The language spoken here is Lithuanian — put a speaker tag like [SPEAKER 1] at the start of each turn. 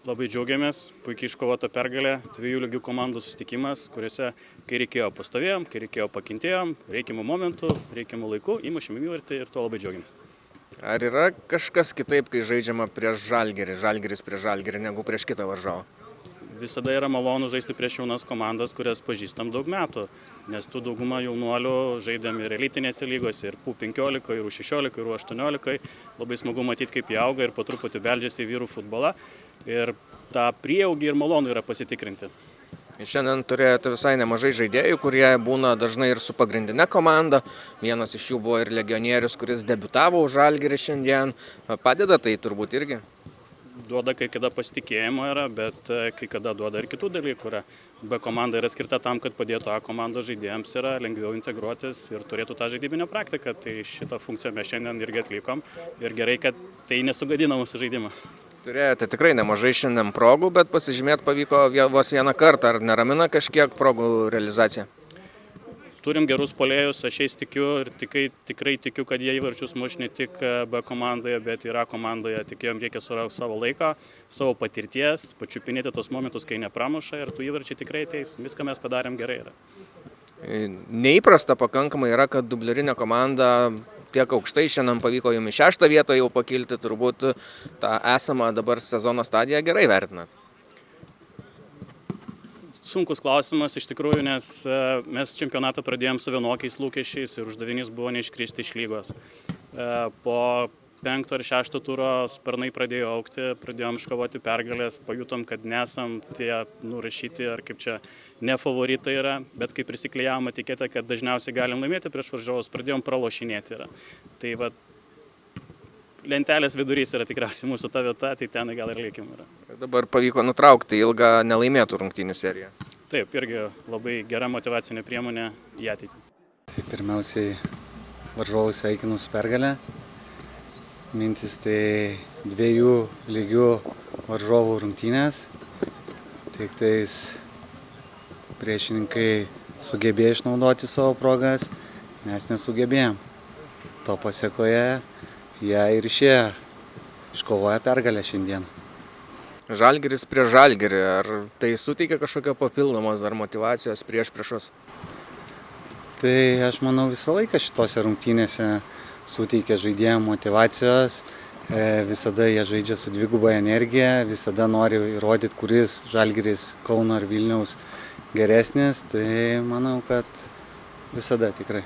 [SPEAKER 1] Labai džiaugiamės, puikiai iškovota pergalė, dviejų lygių komandų susitikimas, kuriuose, kai reikėjo, pastovėjom, kai reikėjo, pakentėjom, reikiamų momentų, reikiamų laikų, įmušėm įvartį ir tuo labai džiaugiamės.
[SPEAKER 2] Ar yra kažkas kitaip, kai žaidžiama prieš Žalgirį, Žalgiris prieš Žalgirį, negu prieš kitą varžovą?
[SPEAKER 1] Visada yra malonu žaisti prieš jaunas komandas, kurias pažįstam daug metų, nes tų daugumą jaunuolių žaidėm ir elitinėse lygose, ir U15, ir U16, ir U18. Labai smagu matyti, kaip jie auga ir po truputį beldžiasi į vyrų futbolą. Ir tą prieaugį ir malonu yra pasitikrinti.
[SPEAKER 2] Šiandien turėjote visai nemažai žaidėjų, kurie būna dažnai ir su pagrindine komanda. Vienas iš jų buvo ir legionierius, kuris debiutavo už Žalgirį šiandien. Padeda tai turbūt irgi?
[SPEAKER 1] Duoda kai kada pasitikėjimo yra, bet kai kada duoda ir kitų dalykų. B komanda yra skirta tam, kad padėtų A komandos žaidėjams yra lengviau integruotis ir turėtų tą žaidybinę praktiką. Tai šitą funkciją mes šiandien irgi atlikom ir gerai, kad tai nesugadina mūsų žaidimą.
[SPEAKER 2] Turėjote tikrai nemažai šiandien progų, bet pasižymėti pavyko vos vieną kartą. Ar neramina kažkiek progų realizacija?
[SPEAKER 1] Turim gerus puolėjus, aš jais tikiu ir tikrai tikiu, kad jie įvarčius muš ne tik B komandoje, bet ir A komandoje. Tikėjom, reikia surasti savo laiką, savo patirties, pačiupinėti tos momentus, kai nepramuša ir tų įvarčių tikrai ateis. Viską mes padarėm gerai.
[SPEAKER 2] Neįprasta pakankamai yra, kad dublerinė komanda tiek aukštai šiandien pavyko jums į 6. vietą jau pakilti, turbūt tą esamą dabar sezono stadiją gerai vertinat.
[SPEAKER 1] Sunkus klausimas iš tikrųjų, nes mes čempionatą pradėjom su vienokiais lūkesčiais ir uždavinys buvo neiškristi iš lygos. Po 5. ir 6. turo sparnai pradėjo augti, pradėjom iškovoti pergalės, pajutom, kad nesam tie nurašyti ar kaip čia ne favoritai yra, bet kai prisiklijavom etiketę, kad dažniausiai galim laimėti prieš varžovus, pradėjom pralošinėti. Tai va, lentelės vidurys yra tikriausiai mūsų ta vieta, tai ten gal ir likim yra.
[SPEAKER 2] Dabar pavyko nutraukti ilgą nelaimėtų rungtynių seriją.
[SPEAKER 1] Taip, irgi labai gera motyvacinė priemonė į ateitį.
[SPEAKER 3] Tai pirmiausiai varžovų sveikinu su pergalę. Mintis tai 2 lygių varžovų rungtynės. Tik tais priešininkai sugebėjo išnaudoti savo progas, mes nesugebėjom. To pasiekoje jie ir išėjo, iškovoja pergalę šiandien.
[SPEAKER 2] Žalgiris prieš Žalgirį, ar tai suteikia kažkokio papildomos dar motyvacijos priešus?
[SPEAKER 3] Tai aš manau visą laiką šitose rungtynėse suteikia žaidėjams motyvacijos, visada jie žaidžia su dviguba energija, visada nori įrodyti, kuris Žalgiris, Kauno ar Vilniaus geresnis, tai manau, kad visada tikrai.